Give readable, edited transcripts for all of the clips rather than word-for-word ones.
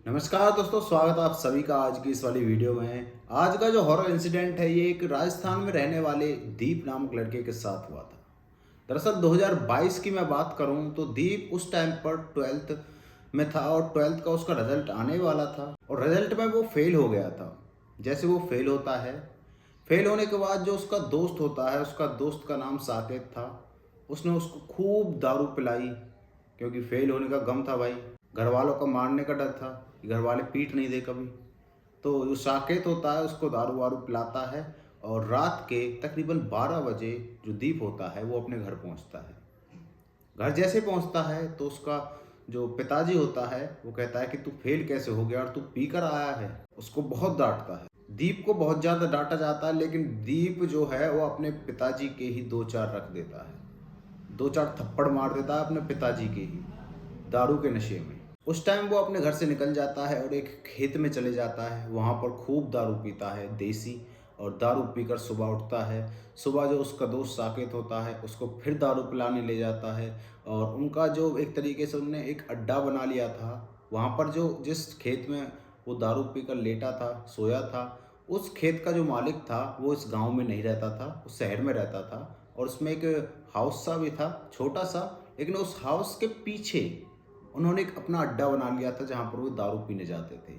नमस्कार दोस्तों, स्वागत है आप सभी का आज की इस वाली वीडियो में। आज का जो हॉरर इंसिडेंट है ये एक राजस्थान में रहने वाले दीप नामक लड़के के साथ हुआ था। दरअसल 2022 की मैं बात करूं तो दीप उस टाइम पर 12th में था और 12th का उसका रिजल्ट आने वाला था और रिजल्ट में वो फेल हो गया था। जैसे वो फेल होता है, फेल होने के बाद जो उसका दोस्त होता है, उसका दोस्त का नाम साकेत था, उसने उसको खूब दारू पिलाई क्योंकि फेल होने का गम था भाई। घर वालों का मारने का डर था कि घर वाले पीट नहीं दे कभी। तो जो साकेत होता है उसको दारू वारू पिलाता है और रात के तकरीबन 12 बजे जो दीप होता है वो अपने घर पहुंचता है। घर जैसे पहुंचता है तो उसका जो पिताजी होता है वो कहता है कि तू फेल कैसे हो गया और तू पी कर आया है। उसको बहुत डांटता है, दीप को बहुत ज़्यादा डांटा जाता है, लेकिन दीप जो है वो अपने पिताजी के ही दो चार रख देता है, दो चार थप्पड़ मार देता है अपने पिताजी के ही दारू के नशे में। उस टाइम वो अपने घर से निकल जाता है और एक खेत में चले जाता है। वहाँ पर खूब दारू पीता है देसी, और दारू पीकर सुबह उठता है। सुबह जो उसका दोस्त साकेत होता है उसको फिर दारू पिलाने ले जाता है और उनका जो एक तरीके से उनने एक अड्डा बना लिया था, वहाँ पर जो जिस खेत में वो दारू पीकर लेटा था, सोया था, उस खेत का जो मालिक था वो इस गांव में नहीं रहता था, उस शहर में रहता था। और उसमें एक हाउस सा भी था, छोटा सा, लेकिन उस हाउस के पीछे उन्होंने एक अपना अड्डा बना लिया था जहाँ पर वो दारू पीने जाते थे।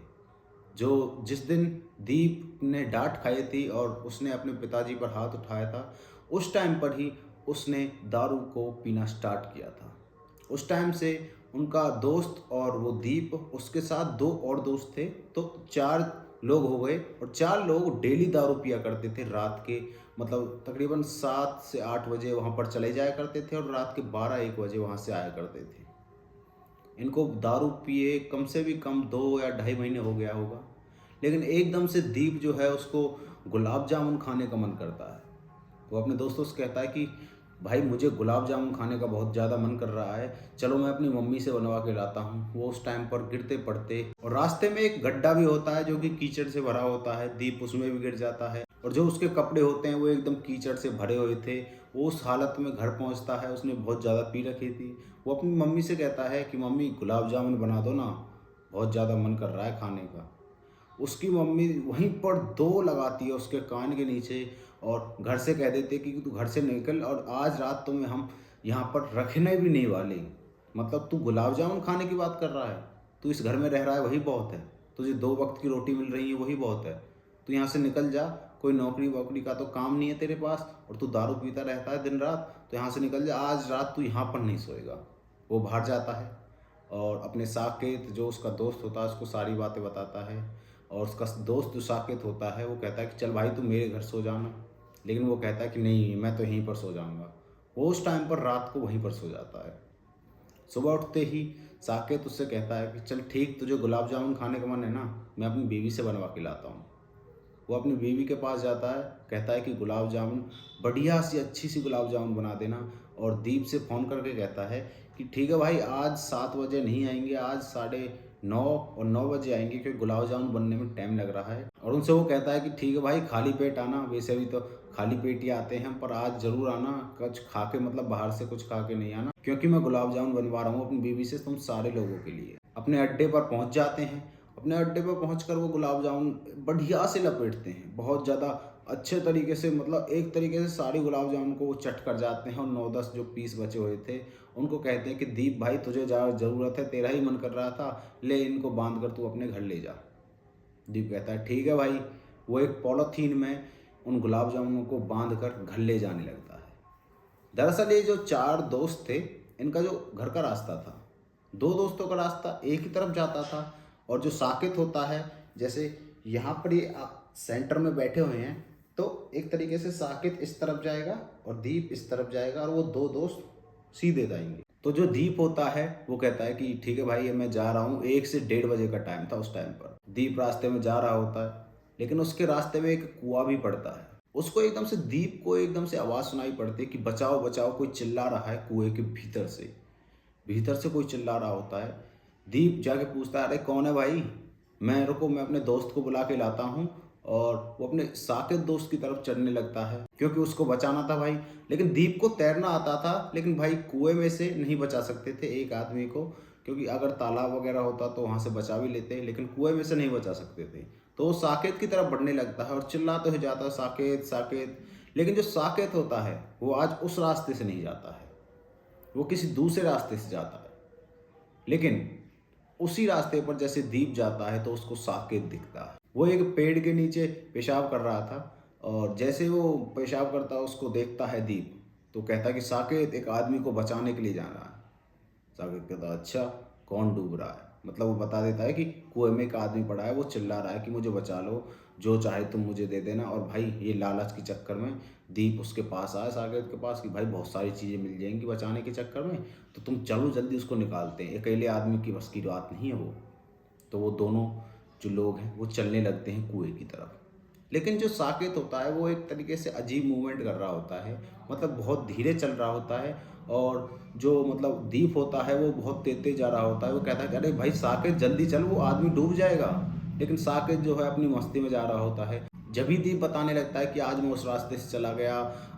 जो जिस दिन दीप ने डांट खाई थी और उसने अपने पिताजी पर हाथ उठाया था, उस टाइम पर ही उसने दारू को पीना स्टार्ट किया था। उस टाइम से उनका दोस्त और वो दीप, उसके साथ दो और दोस्त थे, तो चार लोग हो गए और चार लोग डेली दारू पिया करते थे रात के, मतलब तकरीबन 7 से 8 बजे वहाँ पर चले जाया करते थे और रात के 12-1 बजे वहाँ से आया करते थे। इनको दारू पिए कम से भी कम 2 या ढाई महीने हो गया होगा, लेकिन एकदम से दीप जो है उसको गुलाब जामुन खाने का मन करता है। वो अपने दोस्तों से कहता है कि भाई मुझे गुलाब जामुन खाने का बहुत ज़्यादा मन कर रहा है, चलो मैं अपनी मम्मी से बनवा के लाता हूँ। वो उस टाइम पर गिरते पड़ते और रास्ते में एक गड्ढा भी होता है जो कि कीचड़ से भरा होता है, दीप उसमें भी गिर जाता है और जो उसके कपड़े होते हैं वो एकदम कीचड़ से भरे हुए थे। वो उस हालत में घर पहुँचता है, उसने बहुत ज़्यादा पी रखी थी। वो अपनी मम्मी से कहता है कि मम्मी गुलाब जामुन बना दो ना, बहुत ज़्यादा मन कर रहा है खाने का। उसकी मम्मी वहीं पर दो लगाती है उसके कान के नीचे और घर से कह देते कि तू घर से निकल और आज रात तुम्हें हम यहाँ पर रखने भी नहीं वाले। मतलब तू गुलाब जामुन खाने की बात कर रहा है, तू इस घर में रह रहा है वही बहुत है, तुझे 2 वक्त की रोटी मिल रही है वही बहुत है, तू यहाँ से निकल जा, कोई नौकरी वोकरी का तो काम नहीं है तेरे पास और तू दारू पीता रहता है दिन रात, तो यहाँ से निकल जा, आज रात तू यहाँ पर नहीं सोएगा। वो बाहर जाता है और अपने साकेत जो उसका दोस्त होता है उसको सारी बातें बताता है और उसका दोस्त जो साकेत होता है वो कहता है कि चल भाई तू मेरे घर सो जाना, लेकिन वो कहता है कि नहीं मैं तो यहीं पर सो जाऊंगा। वो उस टाइम पर रात को वहीं पर सो जाता है। सुबह उठते ही साकेत उससे कहता है कि चल ठीक, तुझे गुलाब जामुन खाने का मन है ना, मैं अपनी बीवी से बनवा के लाता हूँ। वो अपनी बीवी के पास जाता है, कहता है कि गुलाब जामुन बढ़िया सी अच्छी सी गुलाब जामुन बना देना, और दीप से फ़ोन करके कहता है कि ठीक है भाई, आज 7 बजे नहीं आएंगे, आज 9:30 और 9 बजे आएंगे क्योंकि गुलाब जामुन बनने में टाइम लग रहा है। और उनसे वो कहता है कि ठीक है भाई, खाली पेट आना, वैसे भी तो खाली पेट ही आते हैं, पर आज ज़रूर आना, कुछ खा के, मतलब बाहर से कुछ खा के नहीं आना, क्योंकि मैं गुलाब जामुन बनवा रहा हूँ अपनी बीवी से तुम सारे लोगों के लिए। अपने अड्डे पर पहुँच जाते हैं। अपने अड्डे पर पहुंचकर वो गुलाब जामुन बढ़िया से लपेटते हैं, बहुत ज़्यादा अच्छे तरीके से, मतलब एक तरीके से सारी गुलाब जामुन को वो चट कर जाते हैं और 9-10 जो पीस बचे हुए थे उनको कहते हैं कि दीप भाई तुझे ज़रूरत है, तेरा ही मन कर रहा था, ले इनको बांध कर तू अपने घर ले जा। दीप कहता है ठीक है भाई। वो एक पॉलीथीन में उन गुलाब जामुनों को बांध कर घर ले जाने लगता है। दरअसल ये जो चार दोस्त थे, इनका जो घर का रास्ता था, दो दोस्तों का रास्ता एक ही तरफ जाता था और जो साकित होता है, जैसे यहाँ पर ये सेंटर में बैठे हुए हैं, तो एक तरीके से साकित इस तरफ जाएगा और दीप इस तरफ जाएगा और वो दो दोस्त सीधे जाएंगे। तो जो दीप होता है वो कहता है कि ठीक है भाई, ये मैं जा रहा हूँ, 1 से 1:30 बजे का टाइम था उस टाइम पर। दीप रास्ते में जा रहा होता है, लेकिन उसके रास्ते में एक कुआं भी पड़ता है। उसको एकदम से, दीप को एकदम से आवाज़ सुनाई पड़ती है कि बचाओ बचाओ, कोई चिल्ला रहा है कुएं के भीतर से। भीतर से कोई चिल्ला रहा होता है। दीप जाके पूछता है अरे कौन है भाई, मैं रुको, मैं अपने दोस्त को बुला के लाता हूँ। और वो अपने साकित दोस्त की तरफ चढ़ने लगता है क्योंकि उसको बचाना था भाई। लेकिन दीप को तैरना आता था, लेकिन भाई कुएं में से नहीं बचा सकते थे एक आदमी को, क्योंकि अगर तालाब वगैरह होता तो वहाँ से बचा भी लेते, लेकिन कुएं में से नहीं बचा सकते थे। तो वो साकेत की तरफ बढ़ने लगता है और चिल्लाते हो जाता है साकेत साकेत। लेकिन जो साकेत होता है वो आज उस रास्ते से नहीं जाता है, वो किसी दूसरे रास्ते से जाता है। लेकिन उसी रास्ते पर जैसे दीप जाता है तो उसको साकेत दिखता है। वो एक पेड़ के नीचे पेशाब कर रहा था और जैसे वो पेशाब करता है उसको देखता है दीप, तो कहता है कि साकेत एक आदमी को बचाने के लिए जाना है। साकेत कहता है अच्छा, कौन डूब रहा है? मतलब वो बता देता है कि कुएं में एक आदमी पड़ा है, वो चिल्ला रहा है कि मुझे बचा लो, जो चाहे तुम मुझे दे देना। और भाई ये लालच के चक्कर में दीप उसके पास आया साकेत के पास कि भाई बहुत सारी चीज़ें मिल जाएंगी बचाने के चक्कर में, तो तुम चलो जल्दी उसको निकालते हैं, अकेले आदमी की बस की बात नहीं है वो। तो वो दोनों जो लोग हैं वो चलने लगते हैं कुएं की तरफ। लेकिन जो साकेत होता है वो एक तरीके से अजीब मूवमेंट कर रहा होता है, मतलब बहुत धीरे चल रहा होता है। और जो मतलब दीप होता है वो बहुत तेज तेज जा रहा होता है। वो कहता है कि अरे भाई साकेत जल्दी चल, वो आदमी डूब जाएगा। लेकिन साकेत जो है अपनी मस्ती में जा रहा होता है। जब भी दीप बताने लगता है कि आज मैं उस रास्ते से चला गया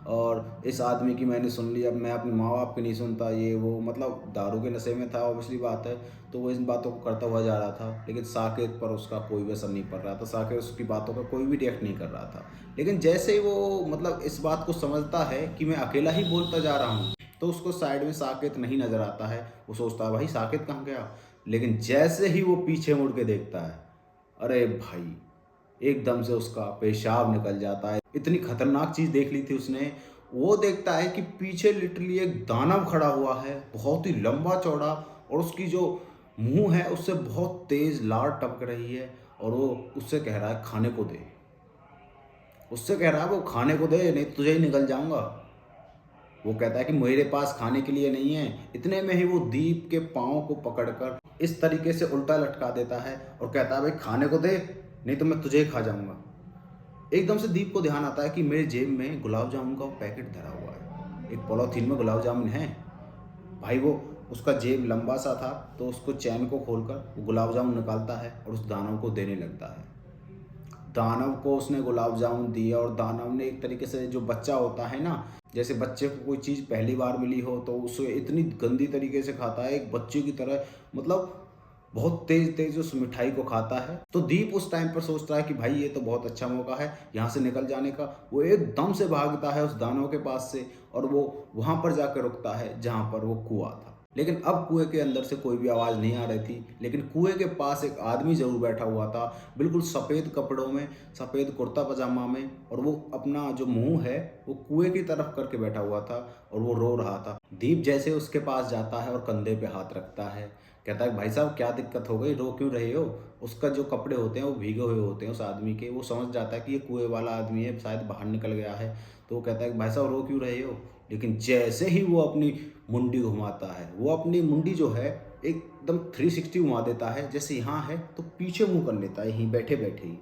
और इस आदमी की मैंने सुन ली, अब मैं अपने माँ बाप की नहीं सुनता, ये वो मतलब दारू के नशे में था ऑब्वियसली बात है। तो वो इन बातों को करता हुआ जा रहा था, लेकिन साकेत पर उसका कोई भी असर नहीं पड़ रहा था। साकेत उसकी बातों का कोई भी रिएक्ट नहीं कर रहा था। लेकिन जैसे ही वो मतलब इस बात को समझता है कि मैं अकेला ही बोलता जा रहा हूँ, तो उसको साइड में साकेत नहीं नजर आता है। वो सोचता है भाई साकेत कहाँ गया। लेकिन जैसे ही वो पीछे मुड़ के देखता है, अरे भाई एकदम से उसका पेशाब निकल जाता है। इतनी खतरनाक चीज देख ली थी उसने। वो देखता है कि पीछे लिटरली एक दानव खड़ा हुआ है, बहुत ही लंबा चौड़ा, और उसकी जो मुंह है उससे बहुत तेज लार टपक रही है। और वो उससे कह रहा है खाने को दे, उससे कह रहा है वो खाने को दे नहीं तो तुझे ही निकल जाऊंगा। वो कहता है कि मेरे पास खाने के लिए नहीं है। इतने में ही वो दीप के पाँव को पकड़कर इस तरीके से उल्टा लटका देता है और कहता है भाई खाने को दे नहीं तो मैं तुझे ही खा जाऊंगा। एकदम से दीप को ध्यान आता है कि मेरे जेब में गुलाब जामुन का पैकेट धरा हुआ है, एक पॉलीथीन में गुलाब जामुन है। भाई वो उसका जेब लंबा सा था, तो उसको चैन को खोलकर वो गुलाब जामुन निकालता है और उस दानव को देने लगता है। दानव को उसने गुलाब जामुन दिया और दानव ने एक तरीके से, जो बच्चा होता है ना, जैसे बच्चे को कोई चीज़ पहली बार मिली हो तो उसे इतनी गंदी तरीके से खाता है एक बच्चे की तरह, मतलब बहुत तेज तेज उस मिठाई को खाता है। तो दीप उस टाइम पर सोचता है कि भाई ये तो बहुत अच्छा मौका है यहाँ से निकल जाने का। वो एकदम से भागता है उस दानव के पास से और वो वहां पर जाकर रुकता है जहां पर वो कुआं था। लेकिन अब कुएं के अंदर से कोई भी आवाज़ नहीं आ रही थी, लेकिन कुएं के पास एक आदमी जरूर बैठा हुआ था, बिल्कुल सफ़ेद कपड़ों में, सफ़ेद कुर्ता पजामा में, और वो अपना जो मुंह है वो कुएं की तरफ करके बैठा हुआ था और वो रो रहा था। दीप जैसे उसके पास जाता है और कंधे पे हाथ रखता है, कहता है भाई साहब क्या दिक्कत हो गई, रो क्यों रहे हो? उसका जो कपड़े होते हैं वो भीगे हुए होते हैं उस आदमी के। वो समझ जाता है कि ये कुएं वाला आदमी है, शायद बाहर निकल गया है। तो वो कहता है कि भाई साहब रो क्यों रहे हो? लेकिन जैसे ही वो अपनी मुंडी घुमाता है, वो अपनी मुंडी जो है एकदम 360 घुमा देता है। जैसे यहाँ है तो पीछे मुंह कर लेता है यहीं बैठे बैठे ही।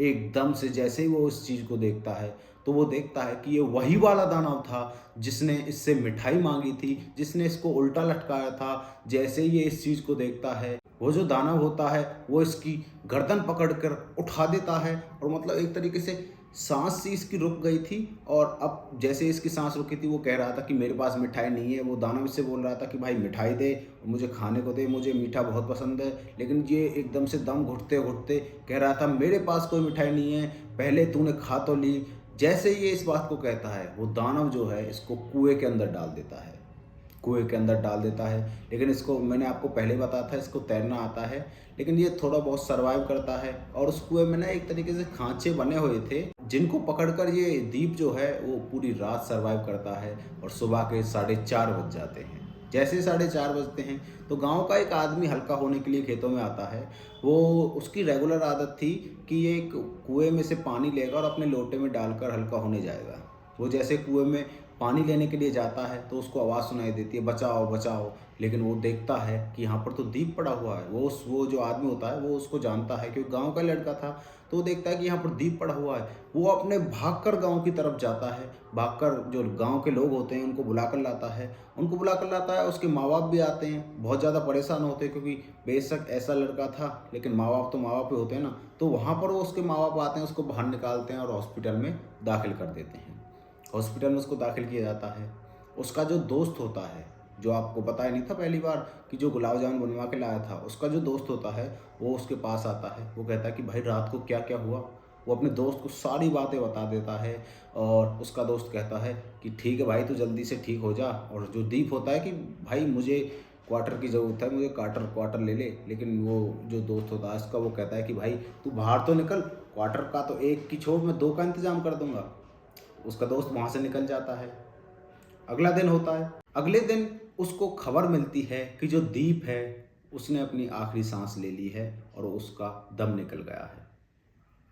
एकदम से जैसे ही वो इस चीज़ को देखता है तो वो देखता है कि ये वही वाला दानव था जिसने इससे मिठाई मांगी थी, जिसने इसको उल्टा लटकाया था। जैसे ही ये इस चीज़ को देखता है, वो जो दानव होता है वो इसकी गर्दन पकड़कर उठा देता है। और मतलब एक तरीके से सांस सी इसकी रुक गई थी, और अब जैसे इसकी सांस रुकी थी वो कह रहा था कि मेरे पास मिठाई नहीं है। वो दानव इससे बोल रहा था कि भाई मिठाई दे, मुझे खाने को दे, मुझे मीठा बहुत पसंद है। लेकिन ये एकदम से दम घुटते घुटते कह रहा था मेरे पास कोई मिठाई नहीं है, पहले तूने खा तो ली। जैसे ये इस बात को कहता है वो दानव जो है इसको कुएं के अंदर डाल देता है, कुएं के अंदर डाल देता है। लेकिन इसको मैंने आपको पहले बताया था इसको तैरना आता है, लेकिन ये थोड़ा बहुत सरवाइव करता है। और उस कुएं में ना एक तरीके से खांचे बने हुए थे जिनको पकड़कर ये दीप जो है वो पूरी रात सरवाइव करता है। और सुबह के 4:30 बज जाते हैं। जैसे ही 4:30 बजते हैं तो गांव का एक आदमी हल्का होने के लिए खेतों में आता है। वो उसकी रेगुलर आदत थी कि ये एक कुएं में से पानी लेगा और अपने लोटे में डालकर हल्का होने जाएगा। वो जैसे कुएं में पानी लेने के लिए जाता है तो उसको आवाज़ सुनाई देती है बचाओ बचाओ। लेकिन वो देखता है कि यहाँ पर तो दीप पड़ा हुआ है। वो जो आदमी होता है वो उसको जानता है क्योंकि गांव का लड़का था। तो वो देखता है कि यहाँ पर दीप पड़ा हुआ है। वो अपने भागकर गांव की तरफ जाता है, भागकर जो गांव के लोग होते हैं उनको बुलाकर लाता है। उनको बुलाकर लाता है, उसके माँ बाप भी आते हैं, बहुत ज़्यादा परेशान होते हैं क्योंकि बेशक ऐसा लड़का था लेकिन माँ बाप तो माँ बाप ही होते हैं ना। तो वहाँ पर वो उसके माँ बाप आते हैं, उसको बाहर निकालते हैं और हॉस्पिटल में दाखिल कर देते हैं। हॉस्पिटल में उसको दाखिल किया जाता है। उसका जो दोस्त होता है जो आपको पता ही नहीं था पहली बार कि जो गुलाब जामुन बनवा के लाया था, उसका जो दोस्त होता है वो उसके पास आता है। वो कहता है कि भाई रात को क्या क्या हुआ। वो अपने दोस्त को सारी बातें बता देता है और उसका दोस्त कहता है कि ठीक है भाई, तू जल्दी से ठीक हो जा। और जो दीप होता है कि भाई मुझे क्वार्टर की ज़रूरत है, मुझे क्वार्टर ले ले। लेकिन वो जो दोस्त होता है उसका, वो कहता है कि भाई तू बाहर तो निकल, क्वार्टर का तो एक की छोड़, मैं दो का इंतज़ाम कर दूंगा। उसका दोस्त वहाँ से निकल जाता है। अगला दिन होता है। अगले दिन उसको खबर मिलती है कि जो दीप है उसने अपनी आखिरी सांस ले ली है और उसका दम निकल गया है।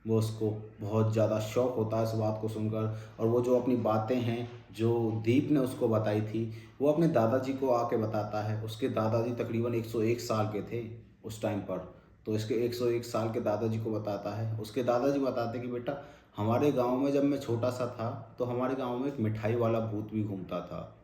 वो उसको बहुत ज़्यादा शौक होता है इस बात को सुनकर। और वो जो अपनी बातें हैं जो दीप ने उसको बताई थी, वो अपने दादाजी को आके बताता है। उसके दादाजी तकरीबन 101 साल के थे उस टाइम पर। तो इसके 101 साल के दादाजी को बताता है। उसके दादाजी बताते कि बेटा, हमारे गांव में जब मैं छोटा सा था तो हमारे गांव में एक मिठाई वाला भूत भी घूमता था।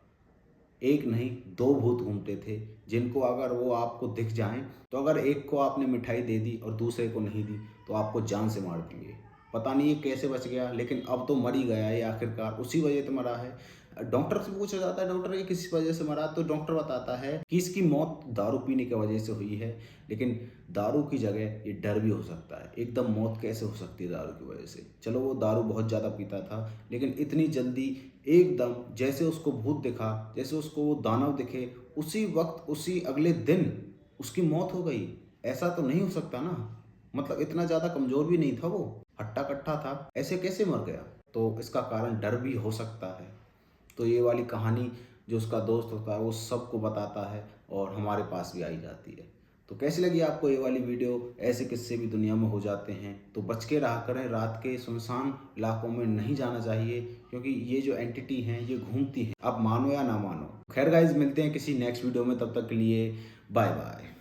एक नहीं, दो भूत घूमते थे, जिनको अगर वो आपको दिख जाएं तो अगर एक को आपने मिठाई दे दी और दूसरे को नहीं दी तो आपको जान से मार देंगे। पता नहीं ये कैसे बच गया, लेकिन अब तो मर ही गया है, आखिरकार उसी वजह से मरा है। डॉक्टर से पूछा जाता है, डॉक्टर ये किस वजह से मरा, तो डॉक्टर बताता है कि इसकी मौत दारू पीने की वजह से हुई है। लेकिन दारू की जगह ये डर भी हो सकता है। एकदम मौत कैसे हो सकती है दारू की वजह से। चलो वो दारू बहुत ज़्यादा पीता था, लेकिन इतनी जल्दी एकदम जैसे उसको भूत दिखा, जैसे उसको वो दानव दिखे, उसी वक्त उसी अगले दिन उसकी मौत हो गई। ऐसा तो नहीं हो सकता ना। मतलब इतना ज़्यादा कमज़ोर भी नहीं था वो, हट्टा कट्टा था, ऐसे कैसे मर गया। तो इसका कारण डर भी हो सकता है। तो ये वाली कहानी जो उसका दोस्त होता है वो सबको बताता है और हमारे पास भी आई जाती है। तो कैसी लगी आपको ये वाली वीडियो। ऐसे किस्से भी दुनिया में हो जाते हैं, तो बच के रहा करें। रात के सुनसान इलाकों में नहीं जाना चाहिए, क्योंकि ये जो एंटिटी हैं ये घूमती हैं, आप मानो या ना मानो। खैर गाइज, मिलते हैं किसी नेक्स्ट वीडियो में, तब तक के लिए बाय बाय।